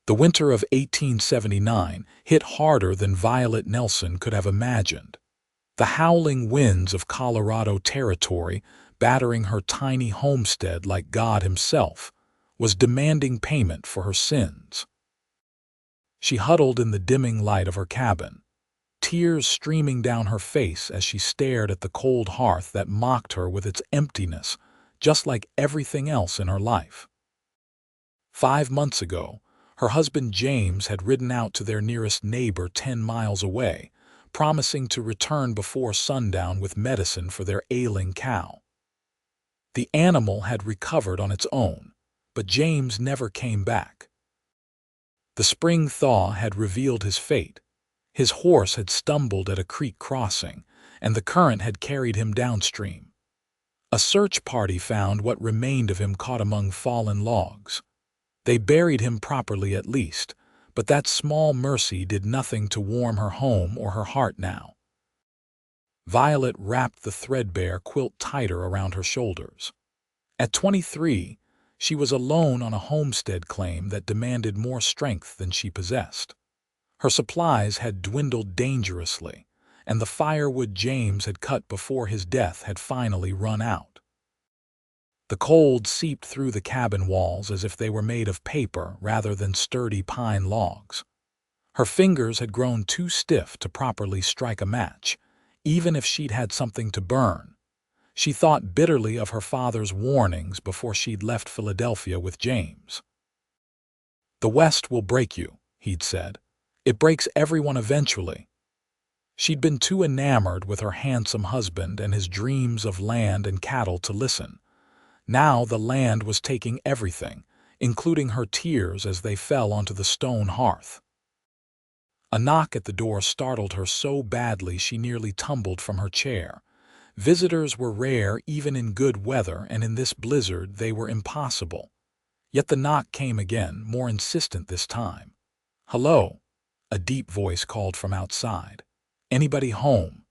The winter of 1879 hit harder than Violet Nelson could have imagined. The howling winds of Colorado Territory, battering her tiny homestead like God himself, was demanding payment for her sins. She huddled in the dimming light of her cabin, tears streaming down her face as she stared at the cold hearth that mocked her with its emptiness, just like everything else in her life. 5 months ago, her husband James had ridden out to their nearest neighbor 10 miles away, promising to return before sundown with medicine for their ailing cow. The animal had recovered on its own, but James never came back. The spring thaw had revealed his fate. His horse had stumbled at a creek crossing, and the current had carried him downstream. A search party found what remained of him caught among fallen logs. They buried him properly at least, but that small mercy did nothing to warm her home or her heart now. Violet wrapped the threadbare quilt tighter around her shoulders. At 23, she was alone on a homestead claim that demanded more strength than she possessed. Her supplies had dwindled dangerously, and the firewood James had cut before his death had finally run out. The cold seeped through the cabin walls as if they were made of paper rather than sturdy pine logs. Her fingers had grown too stiff to properly strike a match, even if she'd had something to burn. She thought bitterly of her father's warnings before she'd left Philadelphia with James. "The West will break you," he'd said. "It breaks everyone eventually." She'd been too enamored with her handsome husband and his dreams of land and cattle to listen. Now the land was taking everything, including her tears as they fell onto the stone hearth. A knock at the door startled her so badly she nearly tumbled from her chair. Visitors were rare even in good weather, and in this blizzard they were impossible. Yet the knock came again, more insistent this time. "Hello," a deep voice called from outside. "Anybody home?"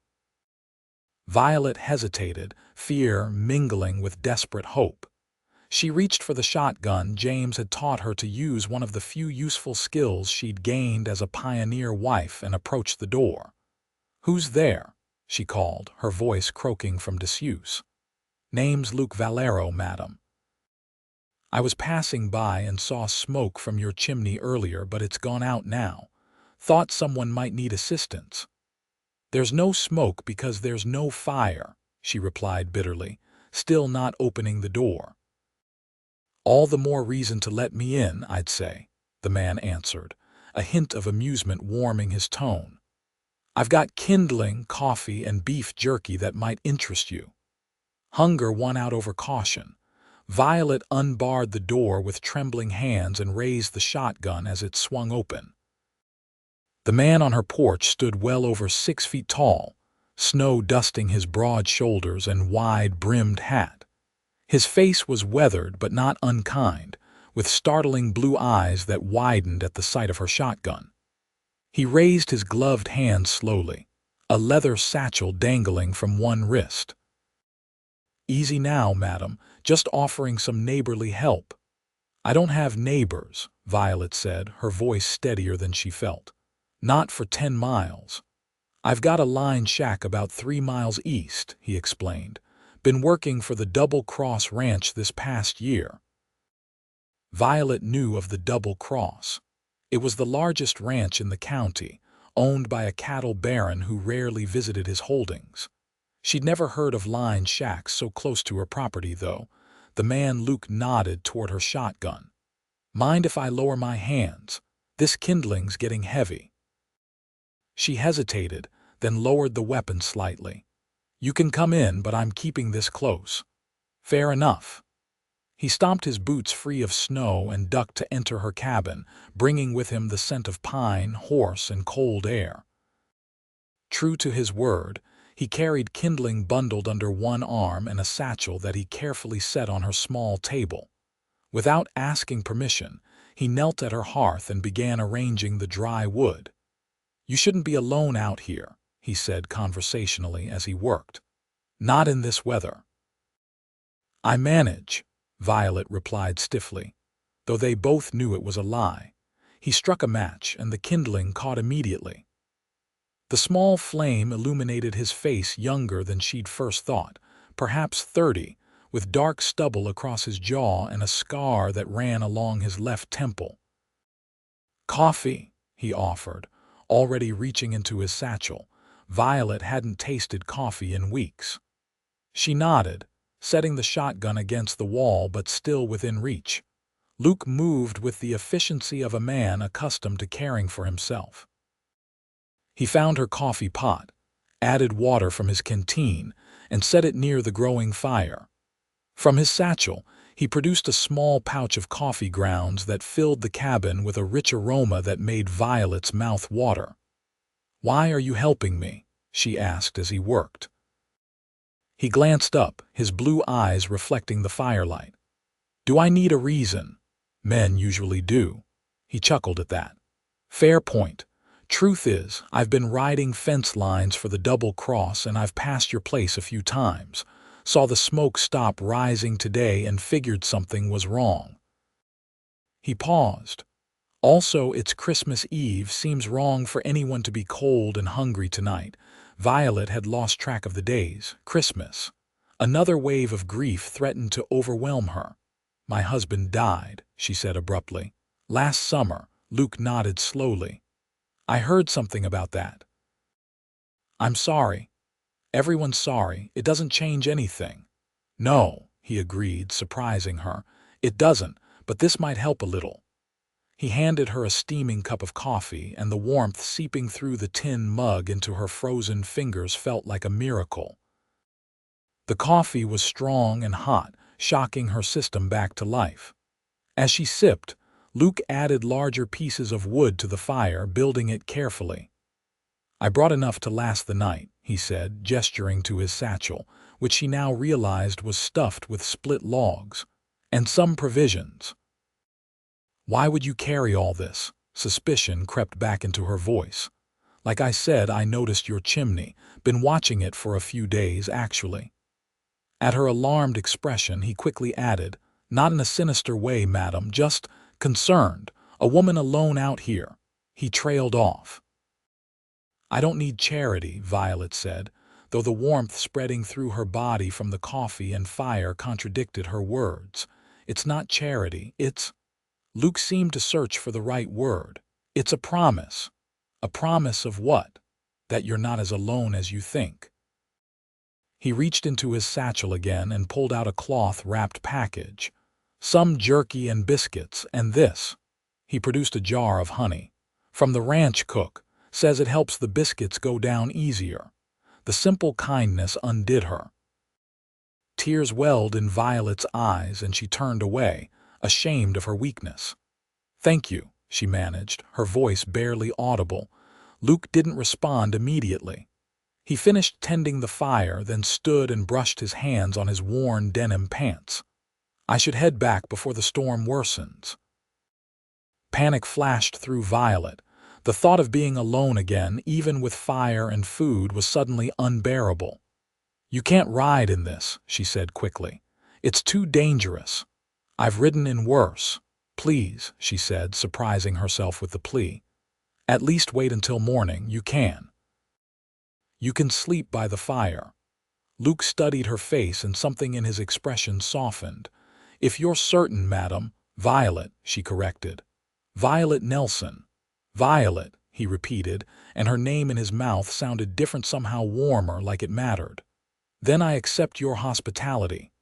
Violet hesitated, fear mingling with desperate hope. She reached for the shotgun James had taught her to use, one of the few useful skills she'd gained as a pioneer wife, and approached the door. "Who's there?" she called, her voice croaking from disuse. "Name's Luke Valero, madam. I was passing by and saw smoke from your chimney earlier, but it's gone out now. Thought someone might need assistance." "There's no smoke because there's no fire," she replied bitterly, still not opening the door. "All the more reason to let me in, I'd say," the man answered, a hint of amusement warming his tone. "I've got kindling, coffee, and beef jerky that might interest you." Hunger won out over caution. Violet unbarred the door with trembling hands and raised the shotgun as it swung open. The man on her porch stood well over 6 feet tall, snow dusting his broad shoulders and wide-brimmed hat. His face was weathered but not unkind, with startling blue eyes that widened at the sight of her shotgun. He raised his gloved hand slowly, a leather satchel dangling from one wrist. "Easy now, madam, just offering some neighborly help." "I don't have neighbors," Violet said, her voice steadier than she felt. "Not for 10 miles. I've got a line shack about 3 miles east," he explained. "Been working for the Double Cross Ranch this past year." Violet knew of the Double Cross. It was the largest ranch in the county, owned by a cattle baron who rarely visited his holdings. She'd never heard of line shacks so close to her property, though. The man Luke nodded toward her shotgun. "Mind if I lower my hands? This kindling's getting heavy." She hesitated, then lowered the weapon slightly. "You can come in, but I'm keeping this close." "Fair enough." He stomped his boots free of snow and ducked to enter her cabin, bringing with him the scent of pine, horse, and cold air. True to his word, he carried kindling bundled under one arm and a satchel that he carefully set on her small table. Without asking permission, he knelt at her hearth and began arranging the dry wood. "You shouldn't be alone out here," he said conversationally as he worked. "Not in this weather." "I manage," Violet replied stiffly, though they both knew it was a lie. He struck a match, and the kindling caught immediately. The small flame illuminated his face, younger than she'd first thought, perhaps 30, with dark stubble across his jaw and a scar that ran along his left temple. "Coffee," he offered, already reaching into his satchel. Violet hadn't tasted coffee in weeks. She nodded, setting the shotgun against the wall but still within reach. Luke moved with the efficiency of a man accustomed to caring for himself. He found her coffee pot, added water from his canteen, and set it near the growing fire. From his satchel, he produced a small pouch of coffee grounds that filled the cabin with a rich aroma that made Violet's mouth water. "Why are you helping me?" she asked as he worked. He glanced up, his blue eyes reflecting the firelight. "Do I need a reason? Men usually do." He chuckled at that. "Fair point. Truth is, I've been riding fence lines for the double cross, and I've passed your place a few times. Saw the smoke stop rising today and figured something was wrong." He paused. "Also, it's Christmas Eve. Seems wrong for anyone to be cold and hungry tonight." Violet had lost track of the days. Christmas. Another wave of grief threatened to overwhelm her. "My husband died," she said abruptly. "Last summer." Luke nodded slowly. "I heard something about that." "I'm sorry." "Everyone's sorry. It doesn't change anything." "No," he agreed, surprising her. "It doesn't, but this might help a little." He handed her a steaming cup of coffee, and the warmth seeping through the tin mug into her frozen fingers felt like a miracle. The coffee was strong and hot, shocking her system back to life. As she sipped, Luke added larger pieces of wood to the fire, building it carefully. "I brought enough to last the night," he said, gesturing to his satchel, which she now realized was stuffed with split logs, "and some provisions." "Why would you carry all this?" Suspicion crept back into her voice. "Like I said, I noticed your chimney. Been watching it for a few days, actually." At her alarmed expression, he quickly added, "Not in a sinister way, madam, just concerned. A woman alone out here." He trailed off. "I don't need charity," Violet said, though the warmth spreading through her body from the coffee and fire contradicted her words. "It's not charity, it's—" Luke seemed to search for the right word. "It's a promise." "A promise of what?" "That you're not as alone as you think." He reached into his satchel again and pulled out a cloth-wrapped package. "Some jerky and biscuits, and this." He produced a jar of honey. "From the ranch cook. Says it helps the biscuits go down easier." The simple kindness undid her. Tears welled in Violet's eyes, and she turned away, ashamed of her weakness. "Thank you," she managed, her voice barely audible. Luke didn't respond immediately. He finished tending the fire, then stood and brushed his hands on his worn denim pants. "I should head back before the storm worsens." Panic flashed through Violet. The thought of being alone again, even with fire and food, was suddenly unbearable. "You can't ride in this," she said quickly. "It's too dangerous." "I've ridden in worse." "Please," she said, surprising herself with the plea. "At least wait until morning. You can. You can sleep by the fire." Luke studied her face, and something in his expression softened. "If you're certain, madam." "Violet," she corrected. "Violet Nelson." "Violet," he repeated, and her name in his mouth sounded different, somehow warmer, like it mattered. "Then I accept your hospitality."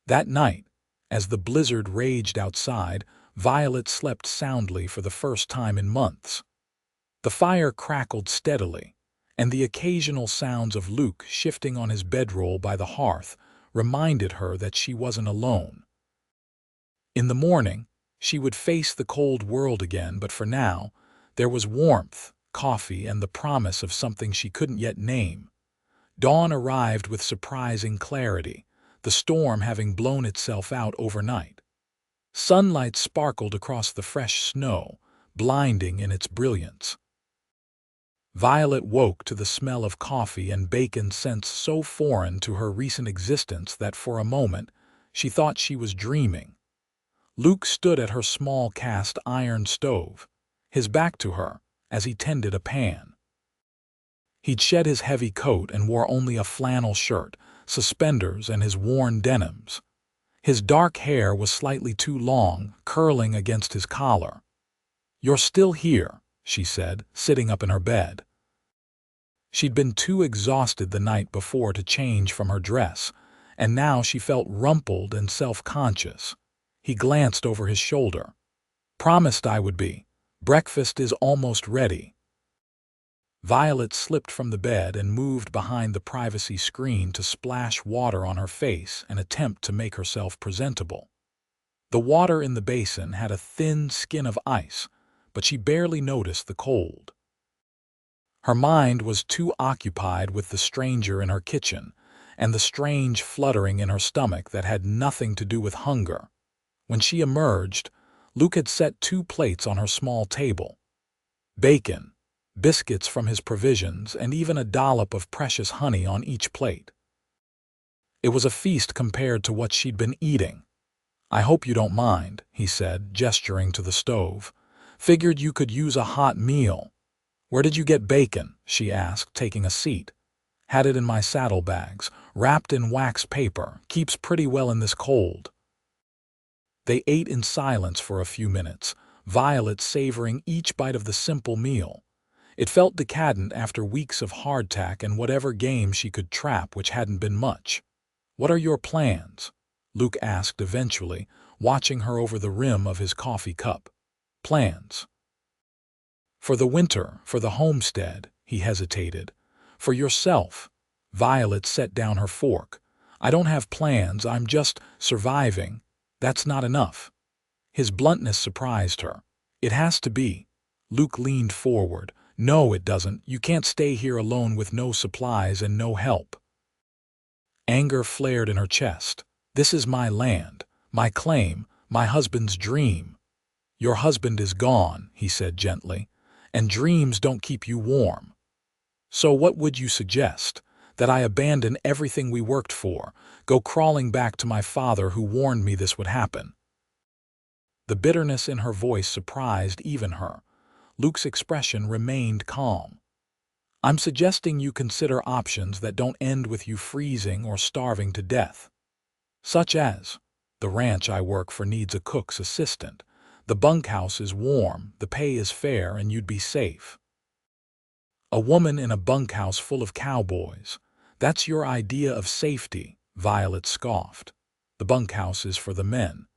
That night, as the blizzard raged outside, Violet slept soundly for the first time in months. The fire crackled steadily, and the occasional sounds of Luke shifting on his bedroll by the hearth reminded her that she wasn't alone. In the morning, she would face the cold world again, but for now, there was warmth, coffee, and the promise of something she couldn't yet name. Dawn arrived with surprising clarity, the storm having blown itself out overnight. Sunlight sparkled across the fresh snow, blinding in its brilliance. Violet woke to the smell of coffee and bacon, scents so foreign to her recent existence that for a moment she thought she was dreaming. Luke stood at her small cast iron stove, his back to her, as he tended a pan. He'd shed his heavy coat and wore only a flannel shirt, suspenders, and his worn denims. His dark hair was slightly too long, curling against his collar. "You're still here," she said, sitting up in her bed. She'd been too exhausted the night before to change from her dress, and now she felt rumpled and self-conscious. He glanced over his shoulder. "Promised I would be. Breakfast is almost ready." Violet slipped from the bed and moved behind the privacy screen to splash water on her face and attempt to make herself presentable. The water in the basin had a thin skin of ice, but she barely noticed the cold. Her mind was too occupied with the stranger in her kitchen and the strange fluttering in her stomach that had nothing to do with hunger. When she emerged, Luke had set 2 plates on her small table. Bacon, biscuits from his provisions, and even a dollop of precious honey on each plate. It was a feast compared to what she'd been eating. "I hope you don't mind," he said, gesturing to the stove. "Figured you could use a hot meal." "Where did you get bacon?" she asked, taking a seat. "Had it in my saddlebags, wrapped in wax paper. Keeps pretty well in this cold." They ate in silence for a few minutes, Violet savoring each bite of the simple meal. It felt decadent after weeks of hardtack and whatever game she could trap, which hadn't been much. "What are your plans?" Luke asked eventually, watching her over the rim of his coffee cup. "Plans?" "For the winter, for the homestead," he hesitated. "For yourself." Violet set down her fork. "I don't have plans, I'm just surviving. That's not enough." His bluntness surprised her. "It has to be." Luke leaned forward. "No, it doesn't. You can't stay here alone with no supplies and no help." Anger flared in her chest. "This is my land, my claim, my husband's dream." "Your husband is gone," he said gently, "and dreams don't keep you warm. So what would you suggest? That I abandon everything we worked for, go crawling back to my father who warned me this would happen?" The bitterness in her voice surprised even her. Luke's expression remained calm. "I'm suggesting you consider options that don't end with you freezing or starving to death. Such as, the ranch I work for needs a cook's assistant. The bunkhouse is warm, the pay is fair, and you'd be safe." "A woman in a bunkhouse full of cowboys. That's your idea of safety," Violet scoffed. "The bunkhouse is for the men.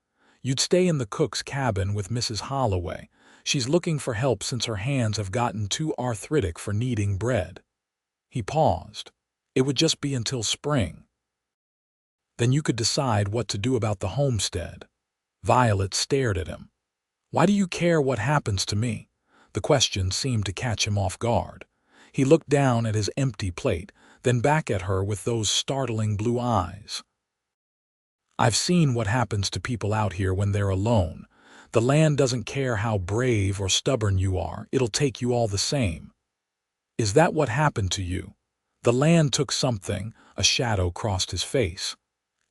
You'd stay in the cook's cabin with Mrs. Holloway. She's looking for help since her hands have gotten too arthritic for kneading bread." He paused. "It would just be until spring." "Then you could decide what to do about the homestead." Violet stared at him. "Why do you care what happens to me?" The question seemed to catch him off guard. He looked down at his empty plate, then back at her with those startling blue eyes. "I've seen what happens to people out here when they're alone. The land doesn't care how brave or stubborn you are, it'll take you all the same." "Is that what happened to you?" "The land took something," a shadow crossed his face.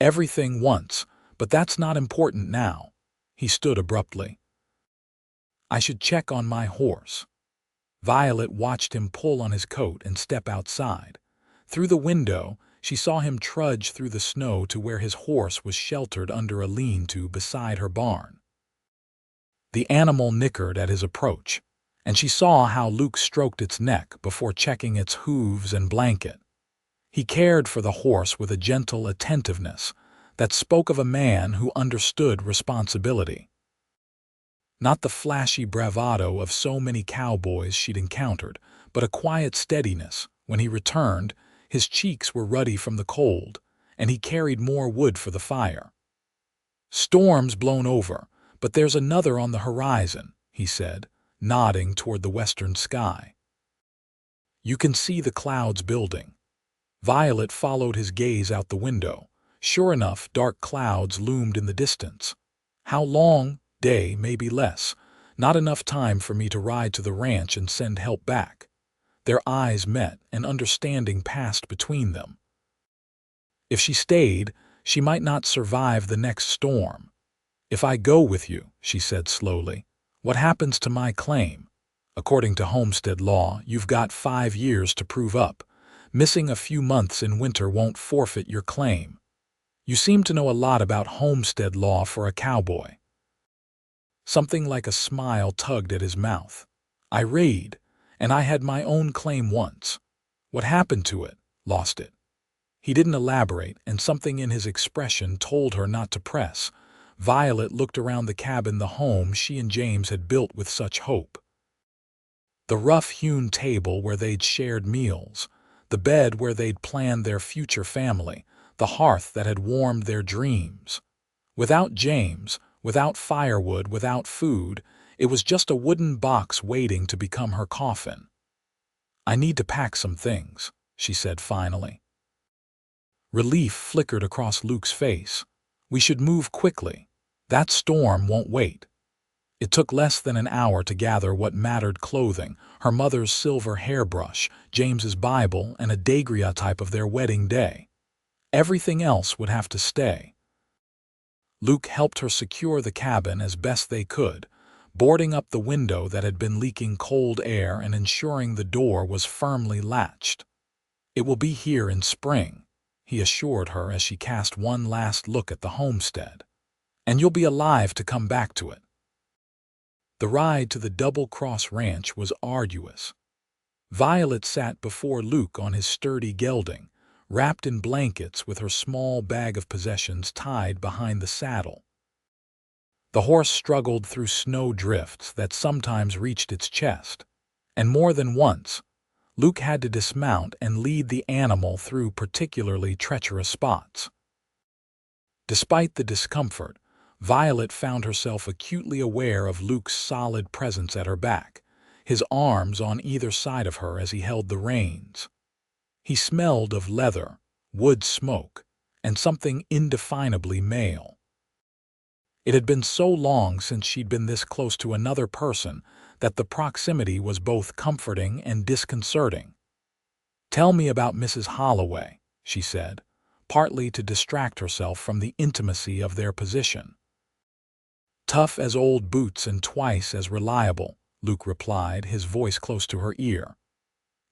"Everything once, but that's not important now." He stood abruptly. "I should check on my horse." Violet watched him pull on his coat and step outside. Through the window, she saw him trudge through the snow to where his horse was sheltered under a lean-to beside her barn. The animal nickered at his approach, and she saw how Luke stroked its neck before checking its hooves and blanket. He cared for the horse with a gentle attentiveness that spoke of a man who understood responsibility. Not the flashy bravado of so many cowboys she'd encountered, but a quiet steadiness. When he returned, his cheeks were ruddy from the cold, and he carried more wood for the fire. "Storm's blown over, but there's another on the horizon," he said, nodding toward the western sky. "You can see the clouds building." Violet followed his gaze out the window. Sure enough, dark clouds loomed in the distance. "How long?" "Day, maybe less. Not enough time for me to ride to the ranch and send help back." Their eyes met, and understanding passed between them. If she stayed, she might not survive the next storm. "If I go with you," she said slowly, "what happens to my claim? According to homestead law, you've got 5 years to prove up. Missing a few months in winter won't forfeit your claim. You seem to know a lot about homestead law for a cowboy." Something like a smile tugged at his mouth. "I read, and I had my own claim once. What happened to it? Lost it." He didn't elaborate, and something in his expression told her not to press. Violet looked around the cabin, the home she and James had built with such hope. The rough-hewn table where they'd shared meals, the bed where they'd planned their future family, the hearth that had warmed their dreams. Without James, without firewood, without food, it was just a wooden box waiting to become her coffin. "I need to pack some things," she said finally. Relief flickered across Luke's face. "We should move quickly. That storm won't wait." It took less than an hour to gather what mattered: clothing, her mother's silver hairbrush, James's Bible, and a daguerreotype of their wedding day. Everything else would have to stay. Luke helped her secure the cabin as best they could, boarding up the window that had been leaking cold air and ensuring the door was firmly latched. "It will be here in spring," he assured her as she cast one last look at the homestead. "And you'll be alive to come back to it." The ride to the Double Cross Ranch was arduous. Violet sat before Luke on his sturdy gelding, wrapped in blankets with her small bag of possessions tied behind the saddle. The horse struggled through snow drifts that sometimes reached its chest, and more than once, Luke had to dismount and lead the animal through particularly treacherous spots. Despite the discomfort, Violet found herself acutely aware of Luke's solid presence at her back, his arms on either side of her as he held the reins. He smelled of leather, wood smoke, and something indefinably male. It had been so long since she'd been this close to another person that the proximity was both comforting and disconcerting. "Tell me about Mrs. Holloway," she said, partly to distract herself from the intimacy of their position. "Tough as old boots and twice as reliable," Luke replied, his voice close to her ear.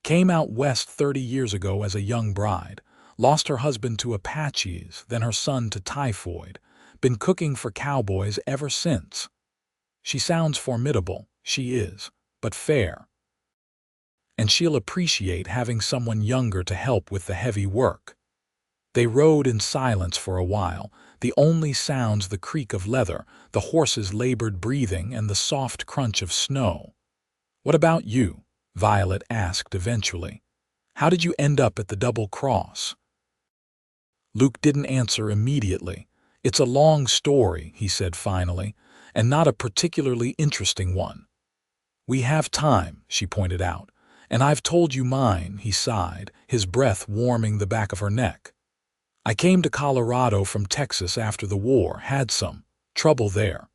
"Came out west 30 years ago as a young bride, lost her husband to Apaches, then her son to typhoid, been cooking for cowboys ever since. She sounds formidable, she is, but fair. And she'll appreciate having someone younger to help with the heavy work." They rode in silence for a while, the only sounds the creak of leather, the horse's labored breathing, and the soft crunch of snow. "What about you?" Violet asked eventually. "How did you end up at the Double Cross?" Luke didn't answer immediately. "It's a long story," he said finally, "and not a particularly interesting one." "We have time," she pointed out, "and I've told you mine," he sighed, his breath warming the back of her neck. "I came to Colorado from Texas after the war, had some trouble there.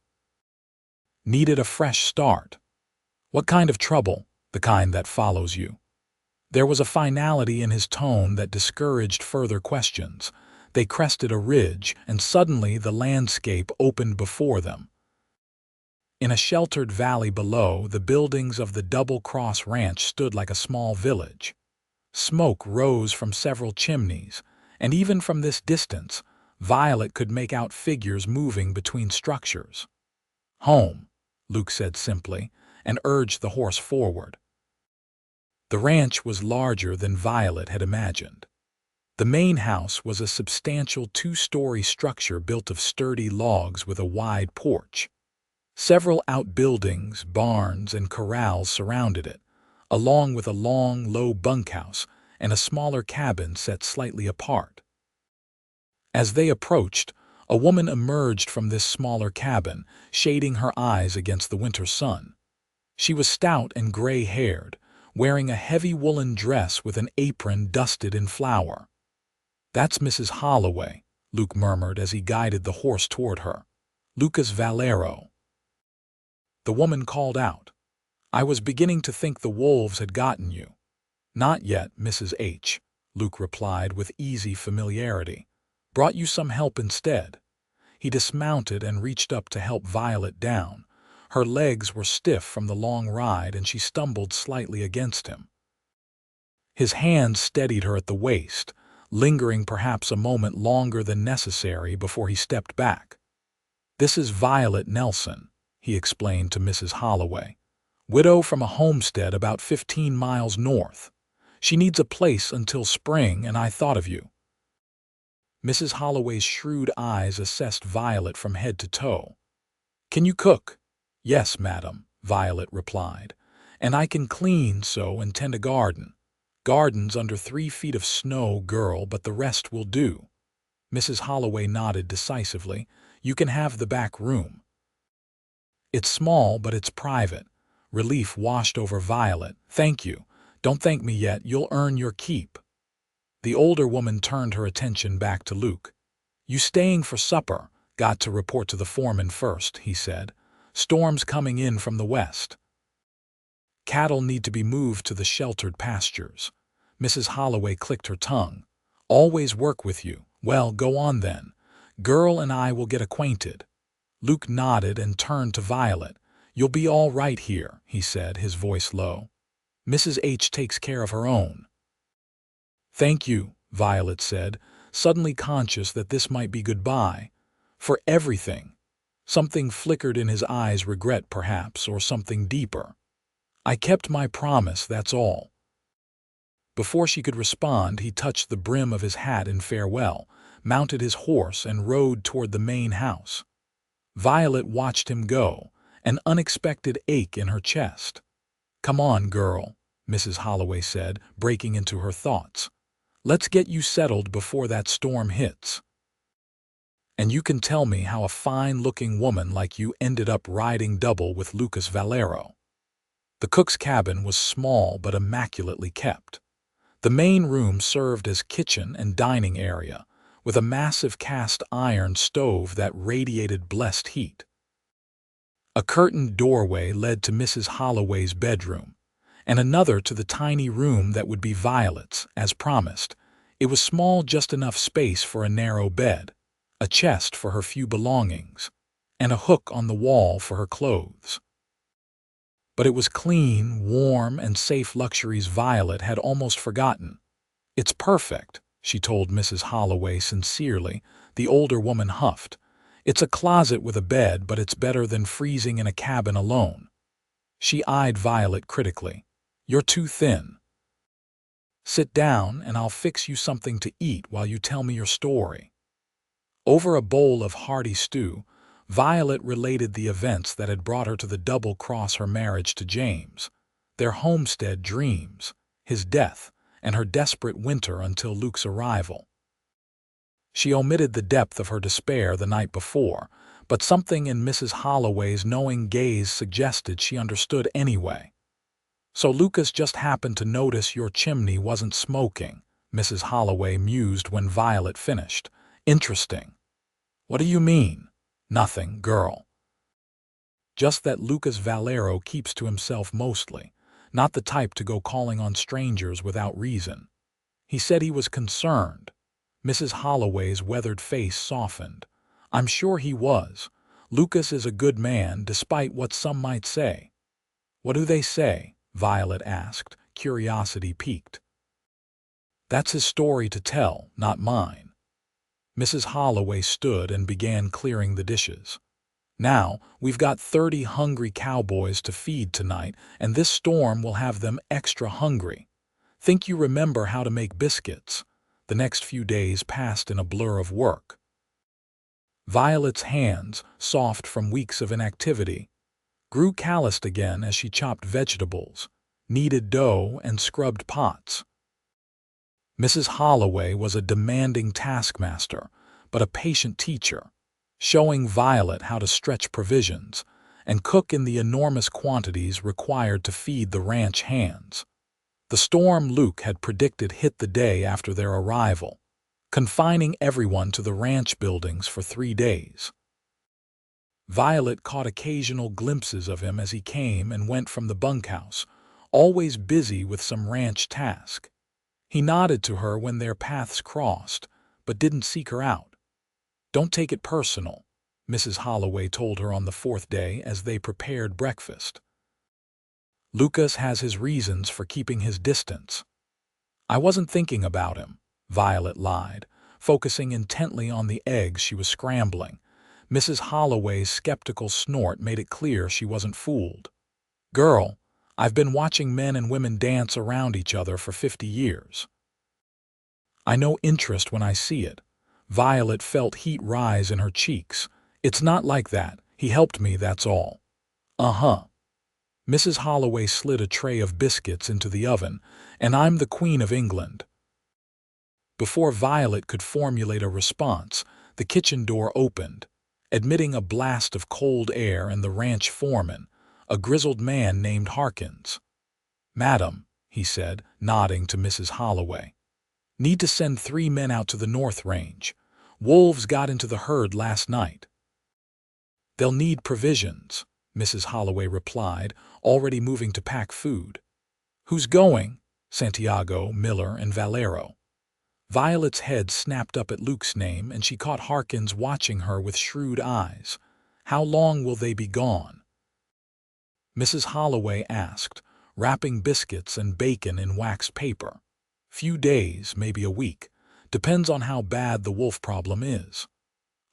Needed a fresh start." "What kind of trouble?" "The kind that follows you." There was a finality in his tone that discouraged further questions. They crested a ridge, and suddenly the landscape opened before them. In a sheltered valley below, the buildings of the Double Cross Ranch stood like a small village. Smoke rose from several chimneys, and even from this distance, Violet could make out figures moving between structures. "Home," Luke said simply, and urged the horse forward. The ranch was larger than Violet had imagined. The main house was a substantial 2-story structure built of sturdy logs with a wide porch. Several outbuildings, barns, and corrals surrounded it, along with a long, low bunkhouse and a smaller cabin set slightly apart. As they approached, a woman emerged from this smaller cabin, shading her eyes against the winter sun. She was stout and gray-haired, wearing a heavy woolen dress with an apron dusted in flour. "That's Mrs. Holloway," Luke murmured as he guided the horse toward her. "Lucas Valero." The woman called out, "I was beginning to think the wolves had gotten you." "Not yet, Mrs. H," Luke replied with easy familiarity. "Brought you some help instead." He dismounted and reached up to help Violet down. Her legs were stiff from the long ride and she stumbled slightly against him. His hand steadied her at the waist, lingering perhaps a moment longer than necessary before he stepped back. "This is Violet Nelson," he explained to Mrs. Holloway. "Widow from a homestead about 15 miles north. She needs a place until spring, and I thought of you." Mrs. Holloway's shrewd eyes assessed Violet from head to toe. "Can you cook?" "Yes, madam," Violet replied. "And I can clean, sew, and tend a garden. Garden's under 3 feet of snow, girl, but the rest will do." Mrs. Holloway nodded decisively. "You can have the back room." "It's small, but it's private." Relief washed over Violet. "Thank you. Don't thank me yet. You'll earn your keep." The older woman turned her attention back to Luke. "You staying for supper? Got to report to the foreman first," he said. "Storm's coming in from the west. Cattle need to be moved to the sheltered pastures." Mrs. Holloway clicked her tongue. "Always work with you. Well, go on then. Girl and I will get acquainted." Luke nodded and turned to Violet. "You'll be all right here," he said, his voice low. "Mrs. H takes care of her own." "Thank you," Violet said, suddenly conscious that this might be goodbye. "For everything." Something flickered in his eyes, regret perhaps, or something deeper. "I kept my promise, that's all." Before she could respond, he touched the brim of his hat in farewell, mounted his horse, and rode toward the main house. Violet watched him go, an unexpected ache in her chest. "Come on, girl," Mrs. Holloway said, breaking into her thoughts. "Let's get you settled before that storm hits. And you can tell me how a fine-looking woman like you ended up riding double with Lucas Valero." The cook's cabin was small but immaculately kept. The main room served as kitchen and dining area, with a massive cast-iron stove that radiated blessed heat. A curtained doorway led to Mrs. Holloway's bedroom, and another to the tiny room that would be Violet's, as promised. It was small, just enough space for a narrow bed, a chest for her few belongings, and a hook on the wall for her clothes. But it was clean, warm, and safe, luxuries Violet had almost forgotten. "It's perfect," she told Mrs. Holloway sincerely. The older woman huffed. "It's a closet with a bed, but it's better than freezing in a cabin alone." She eyed Violet critically. "You're too thin. Sit down and I'll fix you something to eat while you tell me your story." Over a bowl of hearty stew, Violet related the events that had brought her to the double-cross: her marriage to James, their homestead dreams, his death, and her desperate winter until Luke's arrival. She omitted the depth of her despair the night before, but something in Mrs. Holloway's knowing gaze suggested she understood anyway. "So Lucas just happened to notice your chimney wasn't smoking," Mrs. Holloway mused when Violet finished. "Interesting." "What do you mean?" "Nothing, girl. Just that Lucas Valero keeps to himself mostly, not the type to go calling on strangers without reason. He said he was concerned." Mrs. Holloway's weathered face softened. "I'm sure he was. Lucas is a good man, despite what some might say." "What do they say?" Violet asked, curiosity piqued. "That's his story to tell, not mine." Mrs. Holloway stood and began clearing the dishes. "Now, we've got 30 hungry cowboys to feed tonight, and this storm will have them extra hungry. Think you remember how to make biscuits?" The next few days passed in a blur of work. Violet's hands, soft from weeks of inactivity, grew calloused again as she chopped vegetables, kneaded dough, and scrubbed pots. Mrs. Holloway was a demanding taskmaster, but a patient teacher, showing Violet how to stretch provisions and cook in the enormous quantities required to feed the ranch hands. The storm Luke had predicted hit the day after their arrival, confining everyone to the ranch buildings for 3 days. Violet caught occasional glimpses of him as he came and went from the bunkhouse, always busy with some ranch task. He nodded to her when their paths crossed, but didn't seek her out. "Don't take it personal," Mrs. Holloway told her on the fourth day as they prepared breakfast. Lucas has his reasons for keeping his distance. I wasn't thinking about him, Violet lied, focusing intently on the eggs she was scrambling. Mrs. Holloway's skeptical snort made it clear she wasn't fooled. Girl, I've been watching men and women dance around each other for 50 years. I know interest when I see it. Violet felt heat rise in her cheeks. It's not like that. He helped me, that's all. Uh-huh. Mrs. Holloway slid a tray of biscuits into the oven, and I'm the Queen of England. Before Violet could formulate a response, the kitchen door opened, admitting a blast of cold air and the ranch foreman, a grizzled man named Harkins. Madam, he said, nodding to Mrs. Holloway. Need to send 3 men out to the North Range. Wolves got into the herd last night. They'll need provisions, Mrs. Holloway replied, already moving to pack food. Who's going? Santiago, Miller, and Valero. Violet's head snapped up at Luke's name, and she caught Harkins watching her with shrewd eyes. How long will they be gone? Mrs. Holloway asked, wrapping biscuits and bacon in waxed paper. Few days, maybe a week. Depends on how bad the wolf problem is.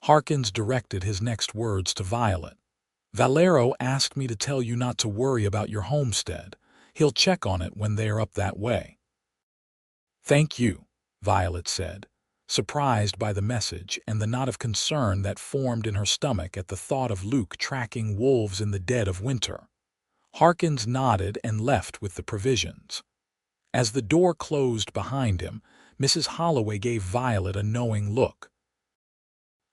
Harkins directed his next words to Violet. Valero asked me to tell you not to worry about your homestead. He'll check on it when they're up that way. Thank you, Violet said, surprised by the message and the knot of concern that formed in her stomach at the thought of Luke tracking wolves in the dead of winter. Harkins nodded and left with the provisions. As the door closed behind him, Mrs. Holloway gave Violet a knowing look.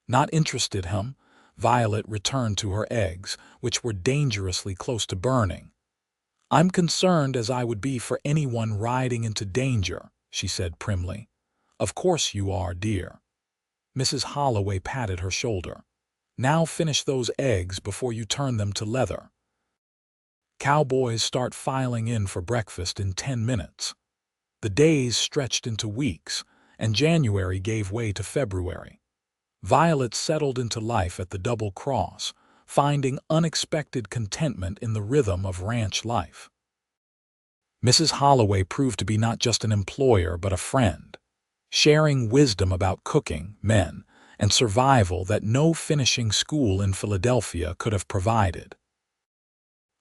Not interested, hum? Violet returned to her eggs, which were dangerously close to burning. I'm concerned as I would be for anyone riding into danger, she said primly. Of course you are, dear. Mrs. Holloway patted her shoulder. Now finish those eggs before you turn them to leather. Cowboys start filing in for breakfast in 10 minutes. The days stretched into weeks, and January gave way to February. Violet settled into life at the Double Cross, finding unexpected contentment in the rhythm of ranch life. Mrs. Holloway proved to be not just an employer but a friend, sharing wisdom about cooking, men, and survival that no finishing school in Philadelphia could have provided.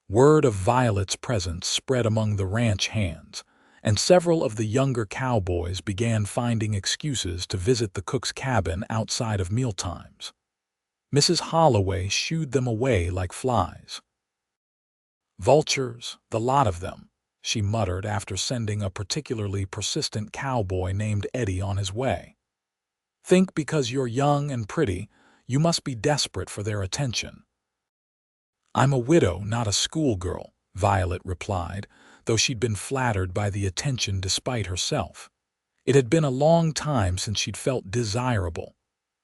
Word of Violet's presence spread among the ranch hands, and several of the younger cowboys began finding excuses to visit the cook's cabin outside of mealtimes. Mrs. Holloway shooed them away like flies. Vultures, the lot of them, she muttered after sending a particularly persistent cowboy named Eddie on his way. Think because you're young and pretty, you must be desperate for their attention. I'm a widow, not a schoolgirl, Violet replied, though she'd been flattered by the attention despite herself. It had been a long time since she'd felt desirable.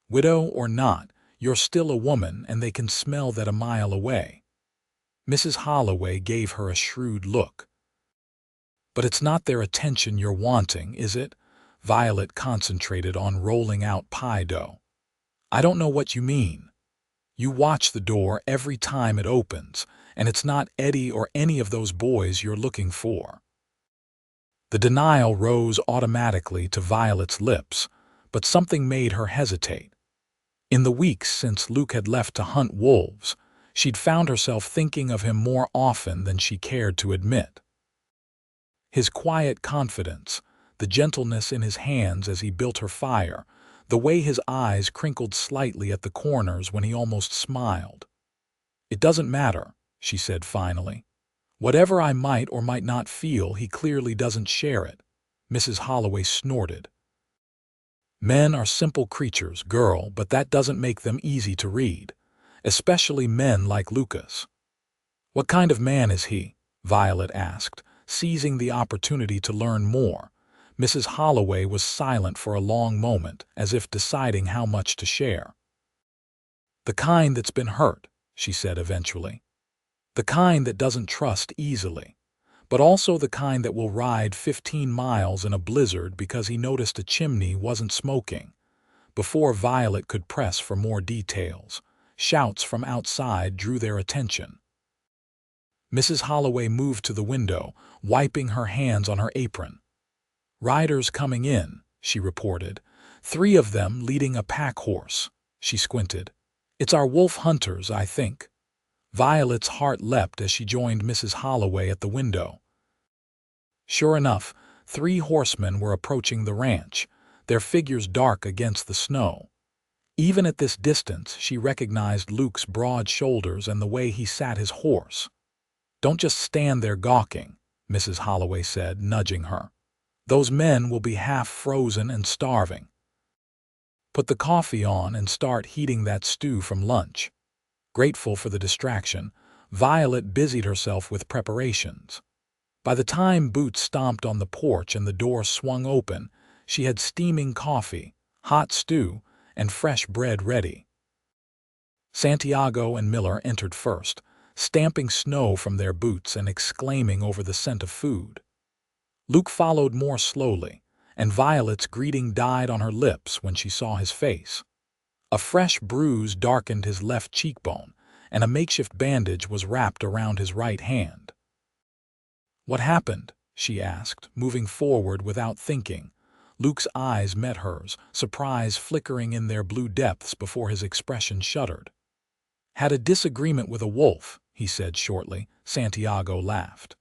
Widow or not, you're still a woman, and they can smell that a mile away. Mrs. Holloway gave her a shrewd look. But it's not their attention you're wanting, is it? Violet concentrated on rolling out pie dough. I don't know what you mean. You watch the door every time it opens, and it's not Eddie or any of those boys you're looking for. The denial rose automatically to Violet's lips, but something made her hesitate. In the weeks since Luke had left to hunt wolves, she'd found herself thinking of him more often than she cared to admit. His quiet confidence, the gentleness in his hands as he built her fire, the way his eyes crinkled slightly at the corners when he almost smiled. It doesn't matter, she said finally. Whatever I might or might not feel, he clearly doesn't share it. Mrs. Holloway snorted. Men are simple creatures, girl, but that doesn't make them easy to read, especially men like Lucas. What kind of man is he? Violet asked, seizing the opportunity to learn more. Mrs. Holloway was silent for a long moment, as if deciding how much to share. The kind that's been hurt, she said eventually. The kind that doesn't trust easily, but also the kind that will ride 15 miles in a blizzard because he noticed a chimney wasn't smoking. Before Violet could press for more details, shouts from outside drew their attention. Mrs. Holloway moved to the window, wiping her hands on her apron. "Riders coming in," she reported. "3 of them leading a pack horse." She squinted. "It's our wolf hunters, I think." Violet's heart leapt as she joined Mrs. Holloway at the window. Sure enough, 3 horsemen were approaching the ranch, their figures dark against the snow. Even at this distance, she recognized Luke's broad shoulders and the way he sat his horse. "Don't just stand there gawking," Mrs. Holloway said, nudging her. "Those men will be half frozen and starving. Put the coffee on and start heating that stew from lunch." Grateful for the distraction, Violet busied herself with preparations. By the time boots stomped on the porch and the door swung open, she had steaming coffee, hot stew, and fresh bread ready. Santiago and Miller entered first, stamping snow from their boots and exclaiming over the scent of food. Luke followed more slowly, and Violet's greeting died on her lips when she saw his face. A fresh bruise darkened his left cheekbone, and a makeshift bandage was wrapped around his right hand. "What happened?" she asked, moving forward without thinking. Luke's eyes met hers, surprise flickering in their blue depths before his expression shuddered. "Had a disagreement with a wolf," he said shortly. Santiago laughed.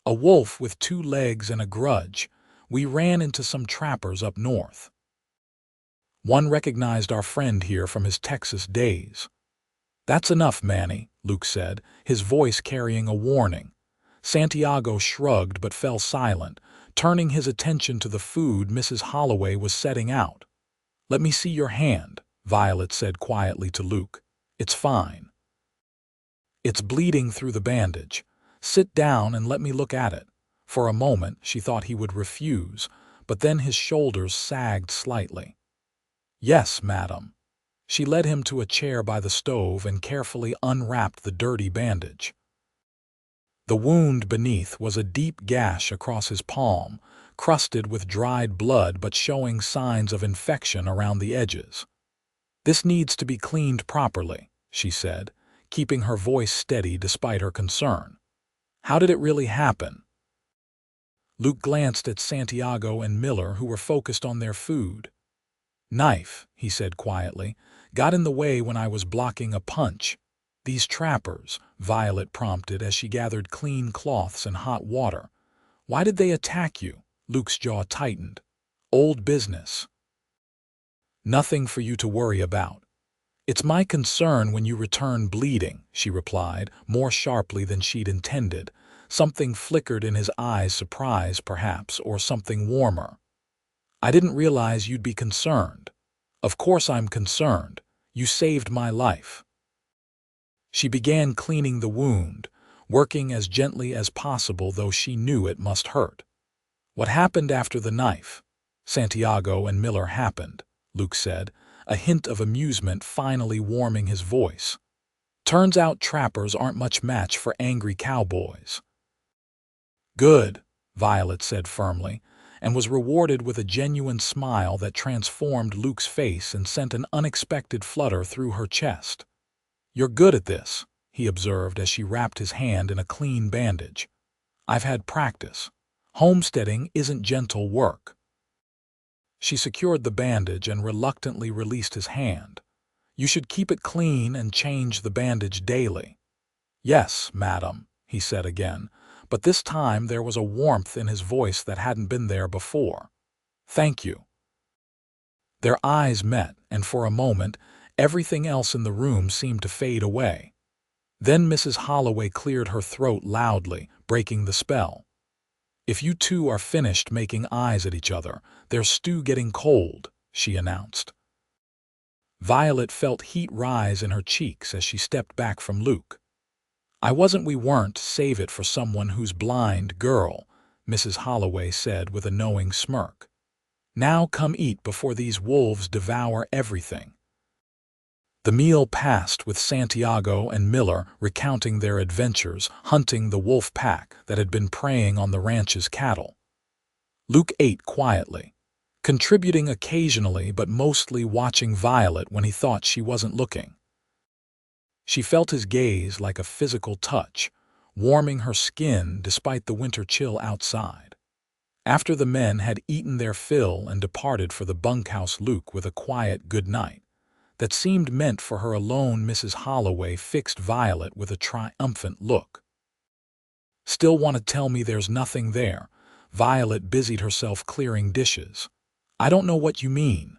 "A wolf with 2 legs and a grudge. We ran into some trappers up north. One recognized our friend here from his Texas days." "That's enough, Manny," Luke said, his voice carrying a warning. Santiago shrugged but fell silent, turning his attention to the food Mrs. Holloway was setting out. "Let me see your hand," Violet said quietly to Luke. "It's fine. It's bleeding through the bandage. Sit down and let me look at it." For a moment she thought he would refuse, but then his shoulders sagged slightly. "Yes, madam." She led him to a chair by the stove and carefully unwrapped the dirty bandage. The wound beneath was a deep gash across his palm, crusted with dried blood but showing signs of infection around the edges. "This needs to be cleaned properly," she said, keeping her voice steady despite her concern. "How did it really happen?" Luke glanced at Santiago and Miller, who were focused on their food. "Knife," he said quietly, "got in the way when I was blocking a punch." "These trappers," Violet prompted as she gathered clean cloths and hot water. "Why did they attack you?" Luke's jaw tightened. "Old business. Nothing for you to worry about." "It's my concern when you return bleeding," she replied, more sharply than she'd intended. Something flickered in his eyes, surprise perhaps, or something warmer. "I didn't realize you'd be concerned." "Of course I'm concerned. You saved my life." She began cleaning the wound, working as gently as possible, though she knew it must hurt. "What happened after the knife?" "Santiago and Miller happened," Luke said, a hint of amusement finally warming his voice. "Turns out trappers aren't much match for angry cowboys." "Good," Violet said firmly, and was rewarded with a genuine smile that transformed Luke's face and sent an unexpected flutter through her chest. "You're good at this," he observed as she wrapped his hand in a clean bandage. "I've had practice. Homesteading isn't gentle work." She secured the bandage and reluctantly released his hand. "You should keep it clean and change the bandage daily." "Yes, madam," he said again, but this time there was a warmth in his voice that hadn't been there before. "Thank you." Their eyes met, and for a moment, everything else in the room seemed to fade away. Then Mrs. Holloway cleared her throat loudly, breaking the spell. "If you two are finished making eyes at each other, there's stew getting cold," she announced. Violet felt heat rise in her cheeks as she stepped back from Luke. We weren't, save it for someone who's blind, girl," Mrs. Holloway said with a knowing smirk. "Now come eat before these wolves devour everything." The meal passed with Santiago and Miller recounting their adventures hunting the wolf pack that had been preying on the ranch's cattle. Luke ate quietly, contributing occasionally but mostly watching Violet when he thought she wasn't looking. She felt his gaze like a physical touch, warming her skin despite the winter chill outside. After the men had eaten their fill and departed for the bunkhouse, Luke, with a quiet good night that seemed meant for her alone, Mrs. Holloway fixed Violet with a triumphant look. "Still want to tell me there's nothing there?" Violet busied herself clearing dishes. "I don't know what you mean.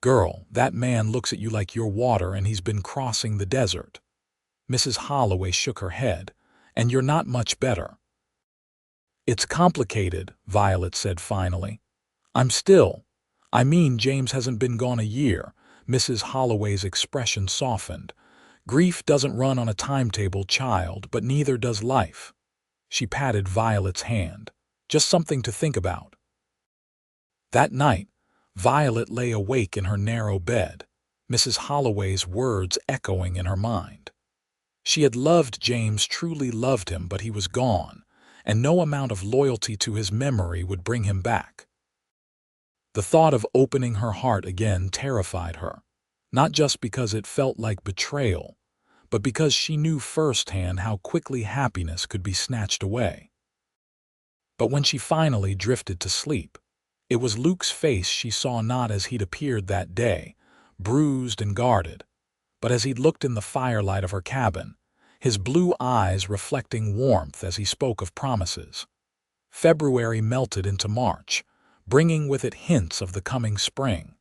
Girl, that man looks at you like you're water and he's been crossing the desert." Mrs. Holloway shook her head. "And you're not much better." "It's complicated," Violet said finally. I mean, James hasn't been gone a year." Mrs. Holloway's expression softened. "Grief doesn't run on a timetable, child, but neither does life." She patted Violet's hand. "Just something to think about." That night, Violet lay awake in her narrow bed, Mrs. Holloway's words echoing in her mind. She had loved James, truly loved him, but he was gone, and no amount of loyalty to his memory would bring him back. The thought of opening her heart again terrified her, not just because it felt like betrayal, but because she knew firsthand how quickly happiness could be snatched away. But when she finally drifted to sleep, it was Luke's face she saw, not as he'd appeared that day, bruised and guarded, but as he'd looked in the firelight of her cabin, his blue eyes reflecting warmth as he spoke of promises. February melted into March, bringing with it hints of the coming spring.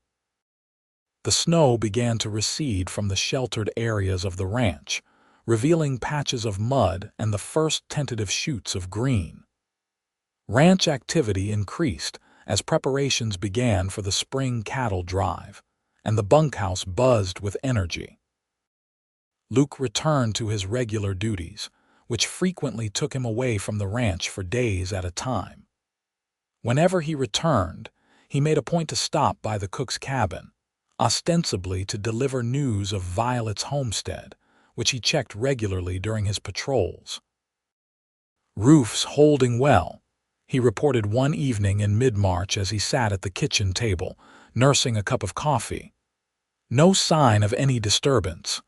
The snow began to recede from the sheltered areas of the ranch, revealing patches of mud and the first tentative shoots of green. Ranch activity increased as preparations began for the spring cattle drive, and the bunkhouse buzzed with energy. Luke returned to his regular duties, which frequently took him away from the ranch for days at a time. Whenever he returned, he made a point to stop by the cook's cabin, ostensibly to deliver news of Violet's homestead, which he checked regularly during his patrols. "Roof's holding well," he reported one evening in mid-March as he sat at the kitchen table, nursing a cup of coffee. "No sign of any disturbance."